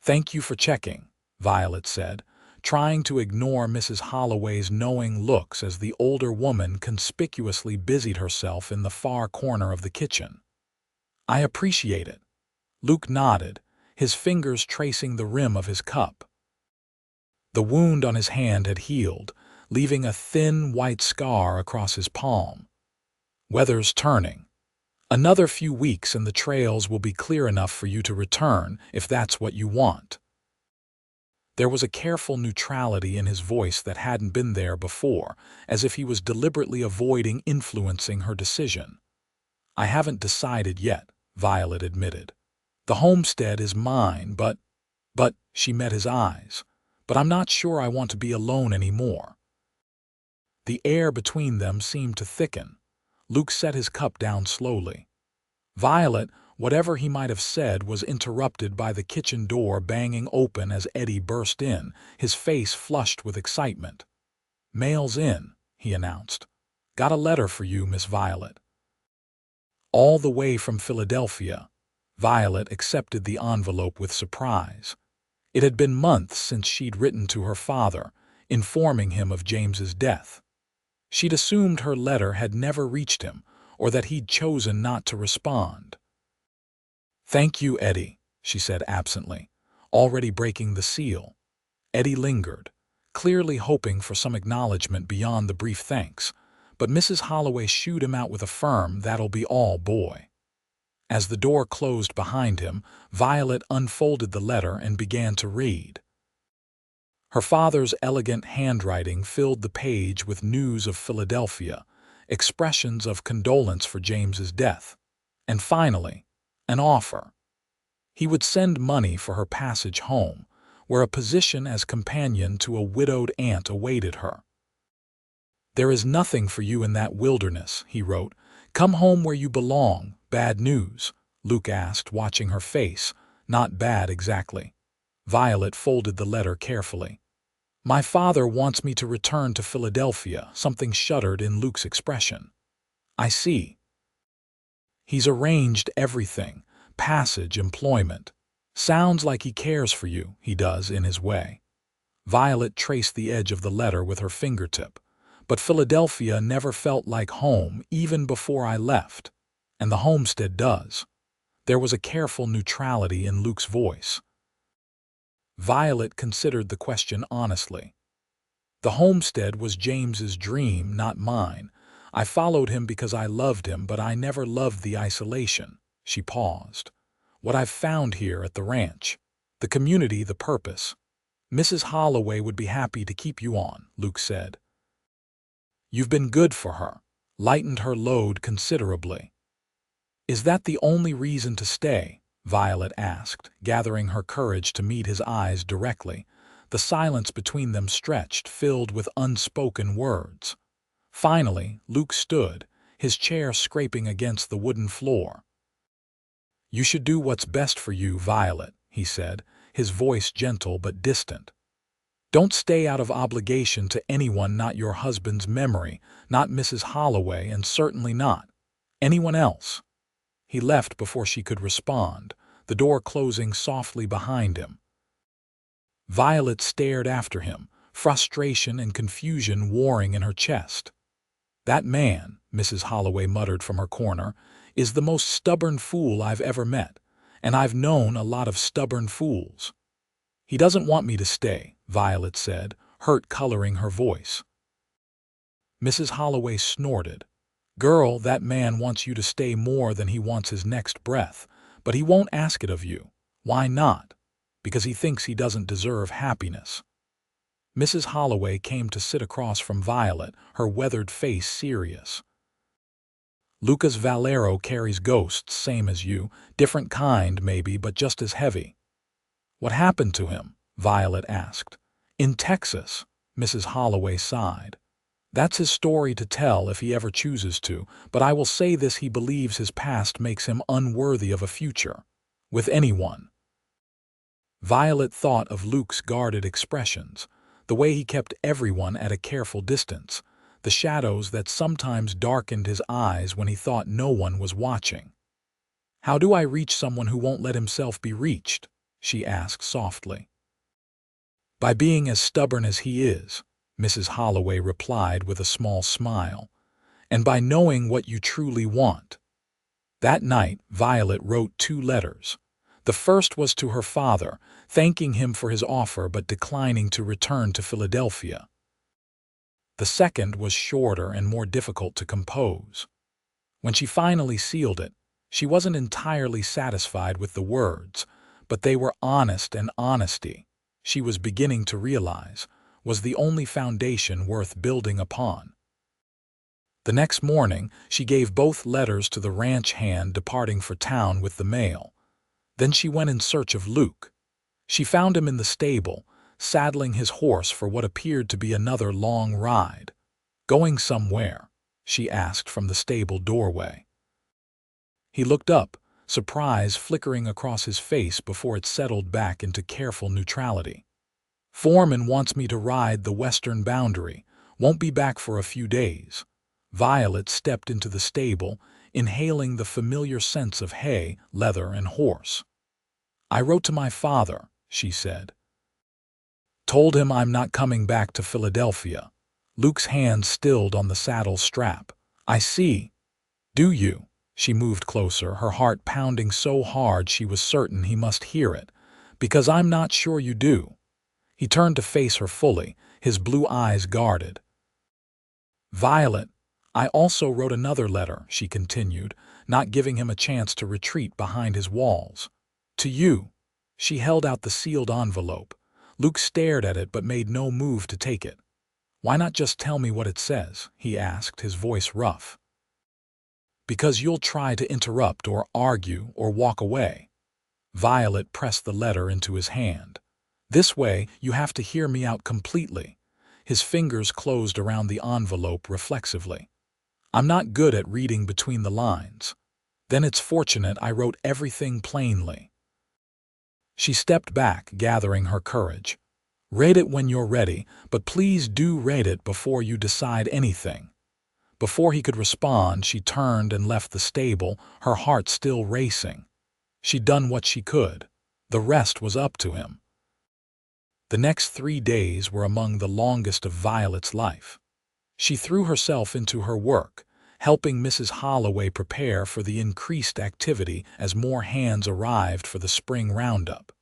"Thank you for checking," Violet said, trying to ignore Mrs. Holloway's knowing looks as the older woman conspicuously busied herself in the far corner of the kitchen. "I appreciate it." Luke nodded, his fingers tracing the rim of his cup. The wound on his hand had healed, leaving a thin white scar across his palm. "Weather's turning. Another few weeks and the trails will be clear enough for you to return, if that's what you want." There was a careful neutrality in his voice that hadn't been there before, as if he was deliberately avoiding influencing her decision. "I haven't decided yet," Violet admitted. "The homestead is mine, but she met his eyes. "But I'm not sure I want to be alone anymore." The air between them seemed to thicken. Luke set his cup down slowly. Violet, whatever he might have said, was interrupted by the kitchen door banging open as Eddie burst in, his face flushed with excitement. "Mail's in," he announced. "Got a letter for you, Miss Violet." All the way from Philadelphia, Violet accepted the envelope with surprise. It had been months since she'd written to her father, informing him of James's death. She'd assumed her letter had never reached him, or that he'd chosen not to respond. "Thank you, Eddie," she said absently, already breaking the seal. Eddie lingered, clearly hoping for some acknowledgement beyond the brief thanks, but Mrs. Holloway shooed him out with a firm "That'll be all, boy." As the door closed behind him, Violet unfolded the letter and began to read. Her father's elegant handwriting filled the page with news of Philadelphia, expressions of condolence for James's death, and finally, an offer. He would send money for her passage home, where a position as companion to a widowed aunt awaited her. "There is nothing for you in that wilderness," he wrote. "Come home where you belong." "Bad news?" Luke asked, watching her face. "Not bad exactly." Violet folded the letter carefully. "My father wants me to return to Philadelphia." Something shuddered in Luke's expression. "I see. He's arranged everything, passage, employment." Sounds like he cares for you, he does in his way. Violet traced the edge of the letter with her fingertip. But Philadelphia never felt like home even before I left. And the homestead does. There was a careful neutrality in Luke's voice. Violet considered the question honestly. The homestead was James's dream, not mine. I followed him because I loved him, but I never loved the isolation. She paused. What I've found here at the ranch. The community, the purpose. Mrs. Holloway would be happy to keep you on, Luke said. You've been good for her, lightened her load considerably. Is that the only reason to stay? Violet asked, gathering her courage to meet his eyes directly. The silence between them stretched, filled with unspoken words. Finally, Luke stood, his chair scraping against the wooden floor. You should do what's best for you, Violet, he said, his voice gentle but distant. Don't stay out of obligation to anyone, not your husband's memory, not Mrs. Holloway, and certainly not anyone else. He left before she could respond, the door closing softly behind him. Violet stared after him, frustration and confusion warring in her chest. That man, Mrs. Holloway muttered from her corner, is the most stubborn fool I've ever met, and I've known a lot of stubborn fools. He doesn't want me to stay, Violet said, hurt coloring her voice. Mrs. Holloway snorted. Girl, that man wants you to stay more than he wants his next breath, but he won't ask it of you. Why not? Because he thinks he doesn't deserve happiness. Mrs. Holloway came to sit across from Violet, her weathered face serious. Lucas Valero carries ghosts, same as you, different kind maybe, but just as heavy. What happened to him? Violet asked. In Texas, Mrs. Holloway sighed. That's his story to tell if he ever chooses to, but I will say this: he believes his past makes him unworthy of a future. With anyone. Violet thought of Luke's guarded expressions, the way he kept everyone at a careful distance, the shadows that sometimes darkened his eyes when he thought no one was watching. How do I reach someone who won't let himself be reached? She asked softly. By being as stubborn as he is, Mrs. Holloway replied with a small smile, and by knowing what you truly want. That night, Violet wrote 2 letters. The first was to her father, thanking him for his offer but declining to return to Philadelphia. The second was shorter and more difficult to compose. When she finally sealed it, she wasn't entirely satisfied with the words, but they were honest, and honesty, she was beginning to realize, was the only foundation worth building upon. The next morning, she gave both letters to the ranch hand departing for town with the mail. Then she went in search of Luke. She found him in the stable, saddling his horse for what appeared to be another long ride. Going somewhere? She asked from the stable doorway. He looked up, surprise flickering across his face before it settled back into careful neutrality. Foreman wants me to ride the western boundary, won't be back for a few days. Violet stepped into the stable, inhaling the familiar scents of hay, leather, and horse. I wrote to my father, she said. Told him I'm not coming back to Philadelphia. Luke's hand stilled on the saddle strap. I see. Do you? She moved closer, her heart pounding so hard she was certain he must hear it. Because I'm not sure you do. He turned to face her fully, his blue eyes guarded. Violet, I also wrote another letter, she continued, not giving him a chance to retreat behind his walls. To you. She held out the sealed envelope. Luke stared at it but made no move to take it. Why not just tell me what it says? He asked, his voice rough. Because you'll try to interrupt or argue or walk away. Violet pressed the letter into his hand. This way, you have to hear me out completely. His fingers closed around the envelope reflexively. I'm not good at reading between the lines. Then it's fortunate I wrote everything plainly. She stepped back, gathering her courage. Read it when you're ready, but please do read it before you decide anything. Before he could respond, she turned and left the stable, her heart still racing. She'd done what she could. The rest was up to him. The next 3 days were among the longest of Violet's life. She threw herself into her work, helping Mrs. Holloway prepare for the increased activity as more hands arrived for the spring roundup.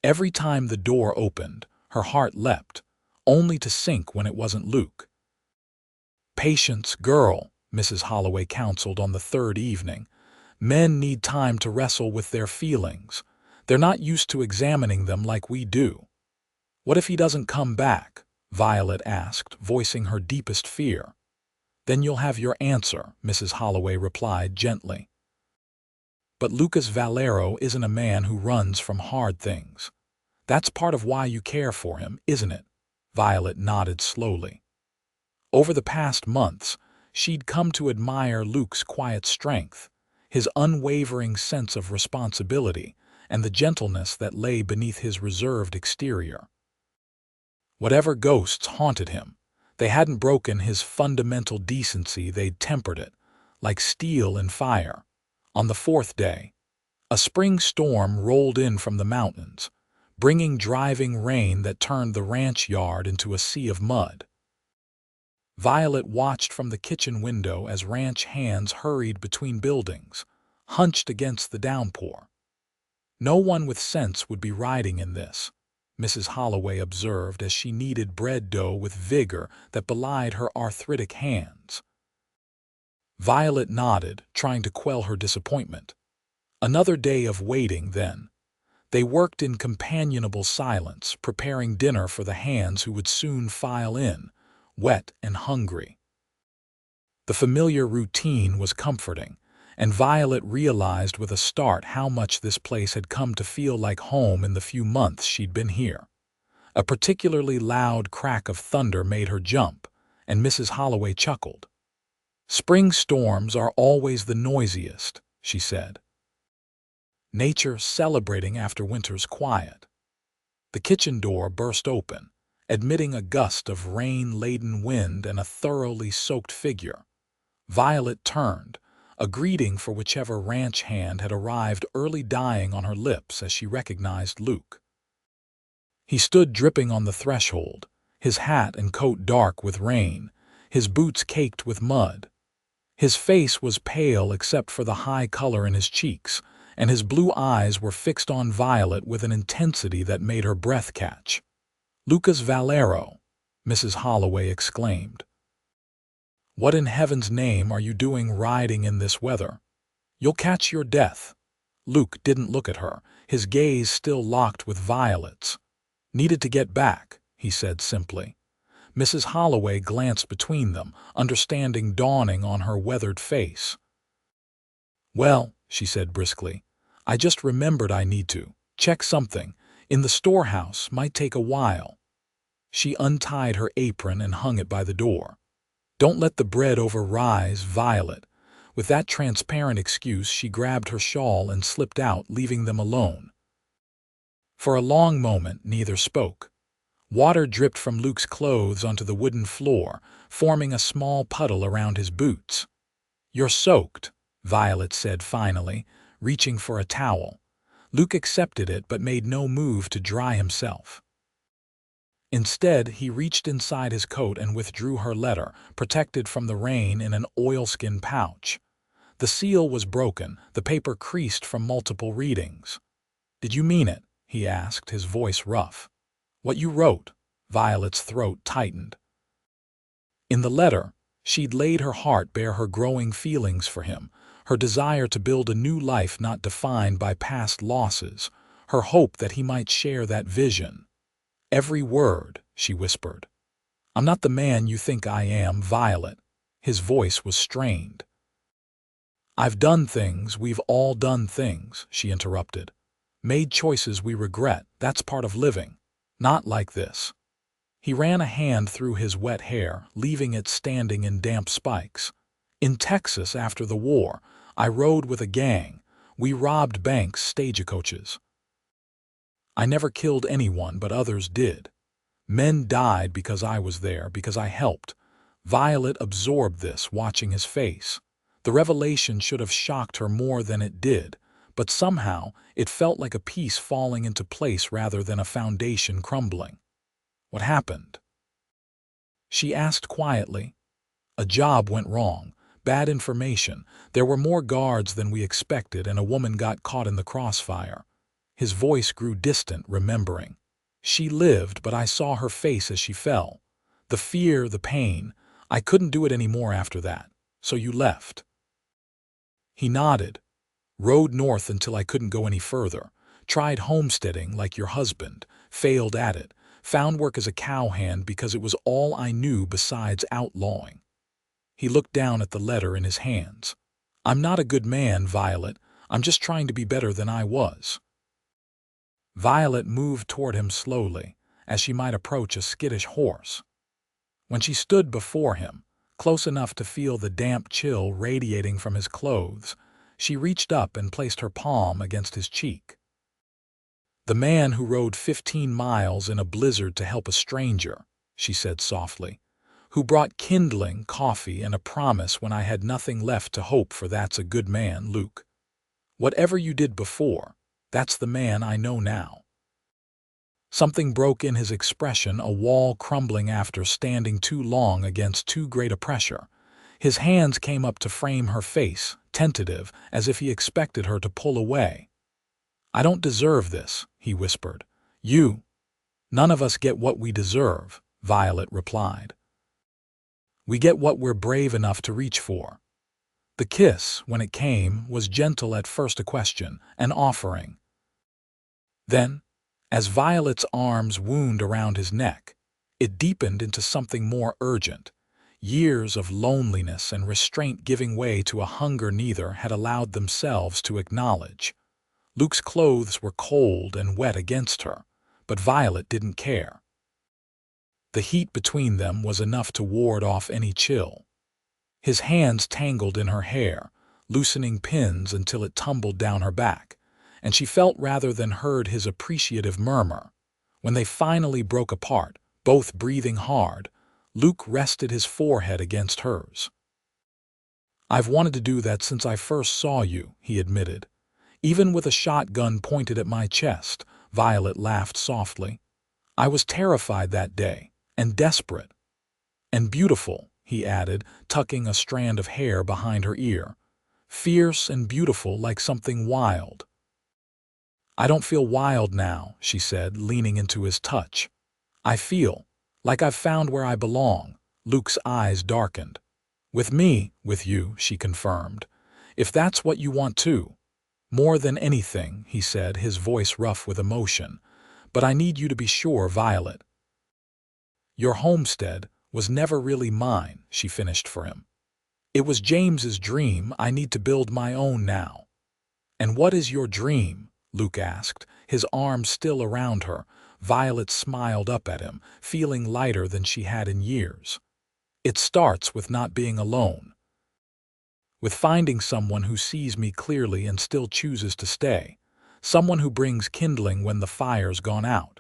Every time the door opened, her heart leapt, only to sink when it wasn't Luke. "Patience, girl," Mrs. Holloway counseled on the 3rd evening. "Men need time to wrestle with their feelings. They're not used to examining them like we do." "What if he doesn't come back?" Violet asked, voicing her deepest fear. "Then you'll have your answer," Mrs. Holloway replied gently. "But Lucas Valero isn't a man who runs from hard things. That's part of why you care for him, isn't it?" Violet nodded slowly. Over the past months, she'd come to admire Luke's quiet strength, his unwavering sense of responsibility, and the gentleness that lay beneath his reserved exterior. Whatever ghosts haunted him, they hadn't broken his fundamental decency, they'd tempered it, like steel in fire. On the 4th day, a spring storm rolled in from the mountains, bringing driving rain that turned the ranch yard into a sea of mud. Violet watched from the kitchen window as ranch hands hurried between buildings, hunched against the downpour. "No one with sense would be riding in this," Mrs. Holloway observed as she kneaded bread dough with vigor that belied her arthritic hands. Violet nodded, trying to quell her disappointment. Another day of waiting, then. They worked in companionable silence, preparing dinner for the hands who would soon file in, wet and hungry. The familiar routine was comforting, and Violet realized with a start how much this place had come to feel like home in the few months she'd been here. A particularly loud crack of thunder made her jump, and Mrs. Holloway chuckled. "Spring storms are always the noisiest," she said. "Nature celebrating after winter's quiet." The kitchen door burst open, admitting a gust of rain-laden wind and a thoroughly soaked figure. Violet turned, a greeting for whichever ranch hand had arrived early dying on her lips as she recognized Luke. He stood dripping on the threshold, his hat and coat dark with rain, his boots caked with mud. His face was pale except for the high color in his cheeks, and his blue eyes were fixed on Violet with an intensity that made her breath catch. "Lucas Valero," Mrs. Holloway exclaimed. "What in heaven's name are you doing riding in this weather? You'll catch your death." Luke didn't look at her, his gaze still locked with Violet's. "Needed to get back," he said simply. Mrs. Holloway glanced between them, understanding dawning on her weathered face. "Well," she said briskly, "I just remembered I need to check something. In the storehouse, might take a while." She untied her apron and hung it by the door. "Don't let the bread overrise, Violet." With that transparent excuse, she grabbed her shawl and slipped out, leaving them alone. For a long moment, neither spoke. Water dripped from Luke's clothes onto the wooden floor, forming a small puddle around his boots. "You're soaked," Violet said finally, reaching for a towel. Luke accepted it but made no move to dry himself. Instead, he reached inside his coat and withdrew her letter, protected from the rain in an oilskin pouch. The seal was broken, the paper creased from multiple readings. "Did you mean it?" he asked, his voice rough. "What you wrote?" Violet's throat tightened. In the letter, she'd laid her heart bare, her growing feelings for him, her desire to build a new life not defined by past losses, her hope that he might share that vision. "Every word," she whispered. "I'm not the man you think I am, Violet." His voice was strained. "I've done things, we've all done things," she interrupted. "Made choices we regret, that's part of living. Not like this." He ran a hand through his wet hair, leaving it standing in damp spikes. "In Texas after the war, I rode with a gang. We robbed banks, stagecoaches. I never killed anyone, but others did. Men died because I was there, because I helped." Violet absorbed this, watching his face. The revelation should have shocked her more than it did, but somehow it felt like a piece falling into place rather than a foundation crumbling. "What happened?" she asked quietly. "A job went wrong. Bad information. There were more guards than we expected, and a woman got caught in the crossfire." His voice grew distant, remembering. "She lived, but I saw her face as she fell. The fear, the pain. I couldn't do it anymore after that. So you left." He nodded. "Rode north until I couldn't go any further. Tried homesteading like your husband. Failed at it. Found work as a cowhand because it was all I knew besides outlawing." He looked down at the letter in his hands. "I'm not a good man, Violet. I'm just trying to be better than I was." Violet moved toward him slowly, as she might approach a skittish horse. When she stood before him, close enough to feel the damp chill radiating from his clothes, she reached up and placed her palm against his cheek. "The man who rode 15 miles in a blizzard to help a stranger," she said softly, "who brought kindling, coffee, and a promise when I had nothing left to hope for. That's a good man, Luke. Whatever you did before, that's the man I know now." Something broke in his expression, a wall crumbling after standing too long against too great a pressure. His hands came up to frame her face, tentative, as if he expected her to pull away. "I don't deserve this," he whispered. "You." "None of us get what we deserve," Violet replied. "We get what we're brave enough to reach for." The kiss, when it came, was gentle at first, a question, an offering. Then, as Violet's arms wound around his neck, it deepened into something more urgent, years of loneliness and restraint giving way to a hunger neither had allowed themselves to acknowledge. Luke's clothes were cold and wet against her, but Violet didn't care. The heat between them was enough to ward off any chill. His hands tangled in her hair, loosening pins until it tumbled down her back, and she felt rather than heard his appreciative murmur. When they finally broke apart, both breathing hard, Luke rested his forehead against hers. "I've wanted to do that since I first saw you," he admitted. "Even with a shotgun pointed at my chest," Violet laughed softly. "I was terrified that day, and desperate. And beautiful," he added, tucking a strand of hair behind her ear. "Fierce and beautiful like something wild." "I don't feel wild now," she said, leaning into his touch. "I feel like I've found where I belong." Luke's eyes darkened. "With me, with you," she confirmed. "If that's what you want too." "More than anything," he said, his voice rough with emotion. "But I need you to be sure, Violet." "Your homestead was never really mine," she finished for him. "It was James's dream. I need to build my own now." "And what is your dream?" Luke asked, his arms still around her. Violet smiled up at him, feeling lighter than she had in years. "It starts with not being alone. With finding someone who sees me clearly and still chooses to stay. Someone who brings kindling when the fire's gone out."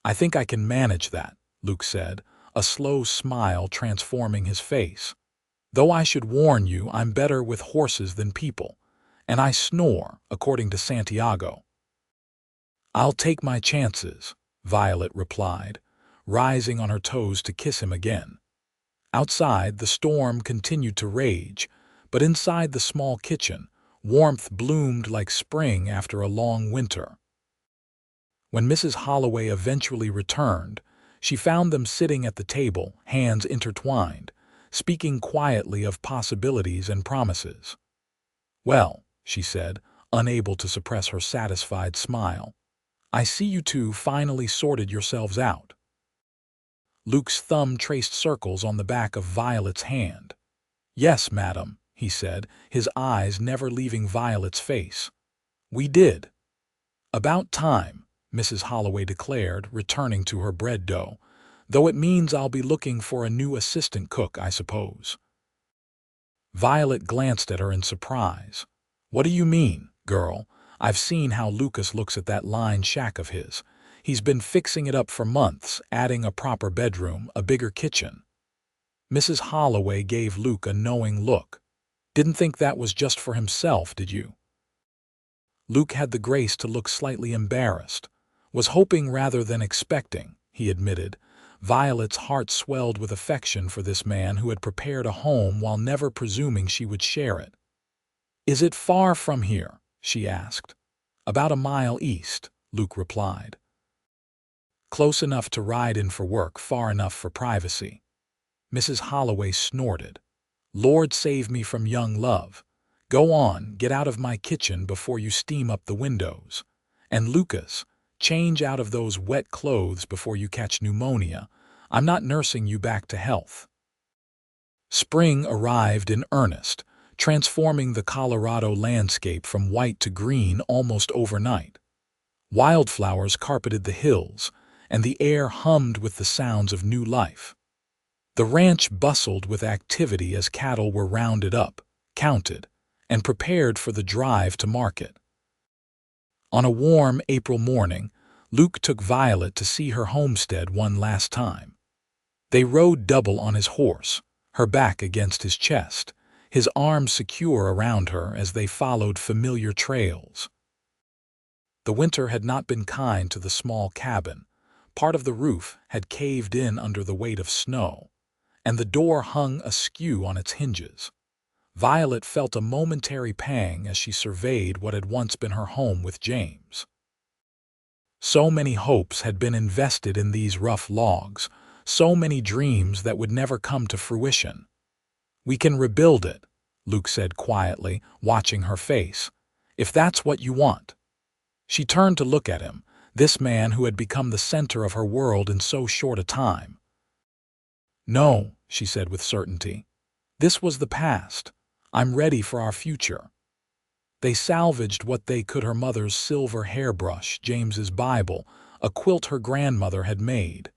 "I think I can manage that," Luke said, a slow smile transforming his face. "Though I should warn you, I'm better with horses than people. And I snore, according to Santiago." "I'll take my chances," Violet replied, rising on her toes to kiss him again. Outside, the storm continued to rage, but inside the small kitchen, warmth bloomed like spring after a long winter. When Mrs. Holloway eventually returned, she found them sitting at the table, hands intertwined, speaking quietly of possibilities and promises. "Well," she said, unable to suppress her satisfied smile, "I see you two finally sorted yourselves out." Luke's thumb traced circles on the back of Violet's hand. "Yes, madam," he said, his eyes never leaving Violet's face. "We did." "About time," Mrs. Holloway declared, returning to her bread dough, "though it means I'll be looking for a new assistant cook, I suppose." Violet glanced at her in surprise. "What do you mean, girl? I've seen how Lucas looks at that line shack of his. He's been fixing it up for months, adding a proper bedroom, a bigger kitchen." Mrs. Holloway gave Luke a knowing look. "Didn't think that was just for himself, did you?" Luke had the grace to look slightly embarrassed. Was hoping rather than expecting, he admitted. Violet's heart swelled with affection for this man who had prepared a home while never presuming she would share it. "Is it far from here?" she asked. "About a mile east," Luke replied. "Close enough to ride in for work, far enough for privacy." Mrs. Holloway snorted. "Lord save me from young love. Go on, get out of my kitchen before you steam up the windows. And Lucas, change out of those wet clothes before you catch pneumonia. I'm not nursing you back to health." Spring arrived in earnest, transforming the Colorado landscape from white to green almost overnight. Wildflowers carpeted the hills, and the air hummed with the sounds of new life. The ranch bustled with activity as cattle were rounded up, counted, and prepared for the drive to market. On a warm April morning, Luke took Violet to see her homestead one last time. They rode double on his horse, her back against his chest, his arms secure around her as they followed familiar trails. The winter had not been kind to the small cabin. Part of the roof had caved in under the weight of snow, and the door hung askew on its hinges. Violet felt a momentary pang as she surveyed what had once been her home with James. So many hopes had been invested in these rough logs, so many dreams that would never come to fruition. "We can rebuild it," Luke said quietly, watching her face. "If that's what you want." She turned to look at him, this man who had become the center of her world in so short a time. "No," she said with certainty. "This was the past. I'm ready for our future." They salvaged what they could: her mother's silver hairbrush, James's Bible, a quilt her grandmother had made.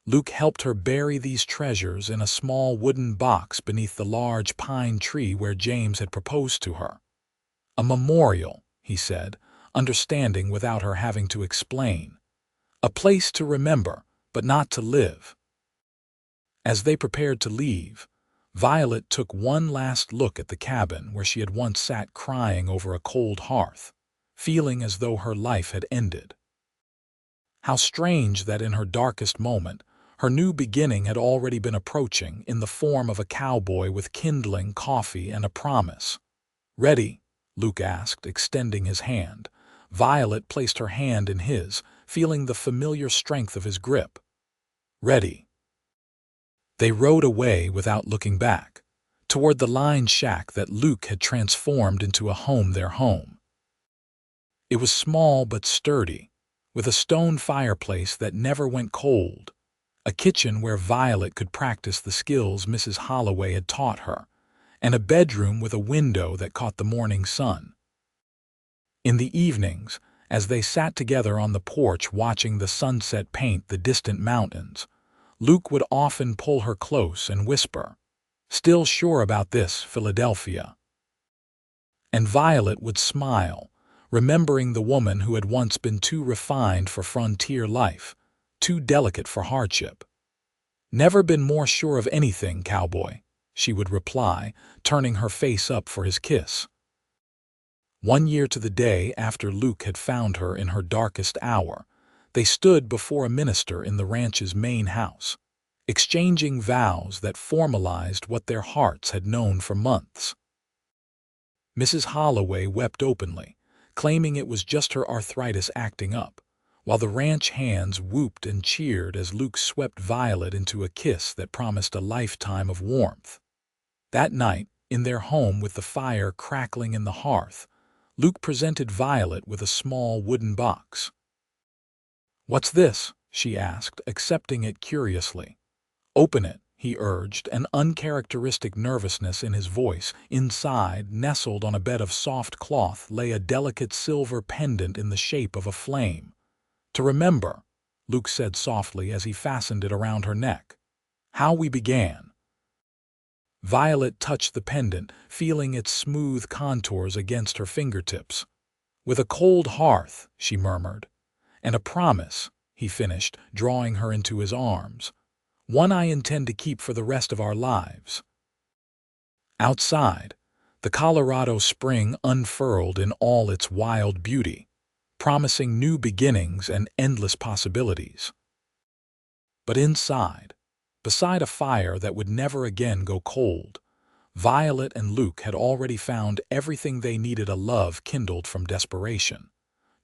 Luke helped her bury these treasures in a small wooden box beneath the large pine tree where James had proposed to her. "A memorial," he said, understanding without her having to explain. "A place to remember, but not to live." As they prepared to leave, Violet took one last look at the cabin where she had once sat crying over a cold hearth, feeling as though her life had ended. How strange that in her darkest moment, her new beginning had already been approaching in the form of a cowboy with kindling, coffee, and a promise. "Ready?" Luke asked, extending his hand. Violet placed her hand in his, feeling the familiar strength of his grip. "Ready." They rode away without looking back, toward the lined shack that Luke had transformed into a home, their home. It was small but sturdy, with a stone fireplace that never went cold, a kitchen where Violet could practice the skills Mrs. Holloway had taught her, and a bedroom with a window that caught the morning sun. In the evenings, as they sat together on the porch watching the sunset paint the distant mountains, Luke would often pull her close and whisper, "Still sure about this, Philadelphia?" And Violet would smile, remembering the woman who had once been too refined for frontier life, too delicate for hardship. "Never been more sure of anything, Cowboy," she would reply, turning her face up for his kiss. 1 year to the day after Luke had found her in her darkest hour, they stood before a minister in the ranch's main house, exchanging vows that formalized what their hearts had known for months. Mrs. Holloway wept openly, claiming it was just her arthritis acting up, while the ranch hands whooped and cheered as Luke swept Violet into a kiss that promised a lifetime of warmth. That night, in their home with the fire crackling in the hearth, Luke presented Violet with a small wooden box. "What's this?" she asked, accepting it curiously. "Open it," he urged, an uncharacteristic nervousness in his voice. Inside, nestled on a bed of soft cloth, lay a delicate silver pendant in the shape of a flame. "To remember," Luke said softly as he fastened it around her neck. "How we began." Violet touched the pendant, feeling its smooth contours against her fingertips. "With a cold hearth," she murmured. "And a promise," he finished, drawing her into his arms. "One I intend to keep for the rest of our lives." Outside, The Colorado spring unfurled in all its wild beauty, promising new beginnings and endless possibilities. But inside, beside a fire that would never again go cold, Violet and Luke had already found everything they needed: a love kindled from desperation,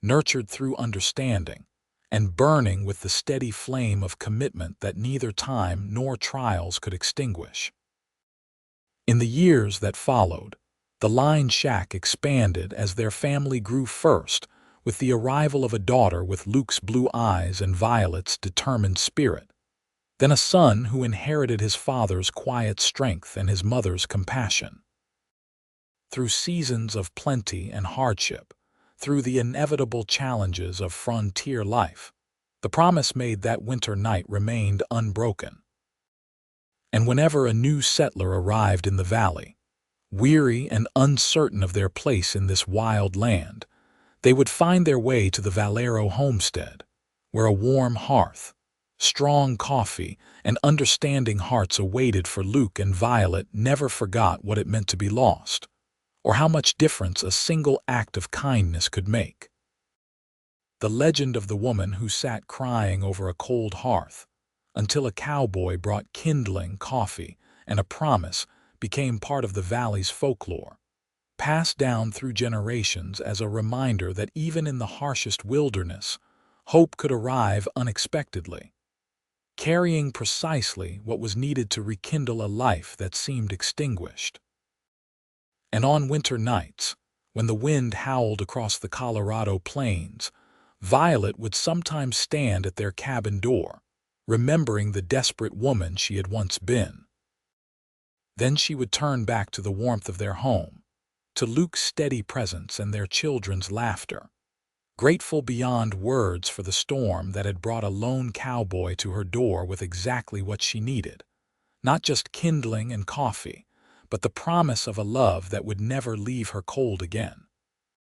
nurtured through understanding, and burning with the steady flame of commitment that neither time nor trials could extinguish. In the years that followed, the Line Shack expanded as their family grew, first with the arrival of a daughter with Luke's blue eyes and Violet's determined spirit, then a son who inherited his father's quiet strength and his mother's compassion. Through seasons of plenty and hardship, through the inevitable challenges of frontier life, the promise made that winter night remained unbroken. And whenever a new settler arrived in the valley, weary and uncertain of their place in this wild land, they would find their way to the Valero homestead, where a warm hearth, strong coffee, and understanding hearts awaited. For Luke and Violet never forgot what it meant to be lost, or how much difference a single act of kindness could make. The legend of the woman who sat crying over a cold hearth until a cowboy brought kindling, coffee, and a promise became part of the valley's folklore, passed down through generations as a reminder that even in the harshest wilderness, hope could arrive unexpectedly, carrying precisely what was needed to rekindle a life that seemed extinguished. And on winter nights, when the wind howled across the Colorado plains, Violet would sometimes stand at their cabin door, remembering the desperate woman she had once been. Then she would turn back to the warmth of their home, to Luke's steady presence and their children's laughter, grateful beyond words for the storm that had brought a lone cowboy to her door with exactly what she needed: not just kindling and coffee, but the promise of a love that would never leave her cold again.